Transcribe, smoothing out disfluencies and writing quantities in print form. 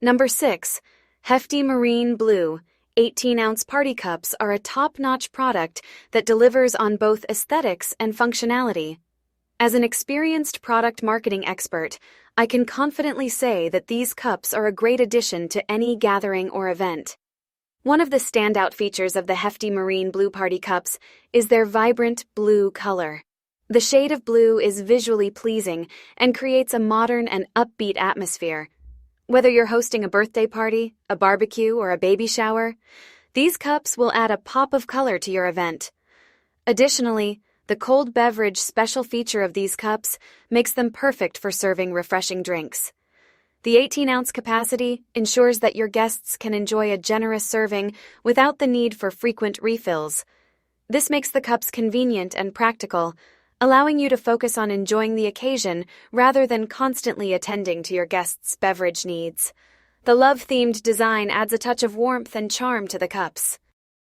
Number 6. Hefty Marine Blue 18-ounce party cups are a top-notch product that delivers on both aesthetics and functionality. As an experienced product marketing expert, I can confidently say that these cups are a great addition to any gathering or event. One of the standout features of the Hefty Marine Blue Party Cups is their vibrant blue color. The shade of blue is visually pleasing and creates a modern and upbeat atmosphere. Whether you're hosting a birthday party, a barbecue, or a baby shower, these cups will add a pop of color to your event. Additionally, the cold beverage special feature of these cups makes them perfect for serving refreshing drinks. The 18-ounce capacity ensures that your guests can enjoy a generous serving without the need for frequent refills. This makes the cups convenient and practical, allowing you to focus on enjoying the occasion rather than constantly attending to your guests' beverage needs. The love-themed design adds a touch of warmth and charm to the cups.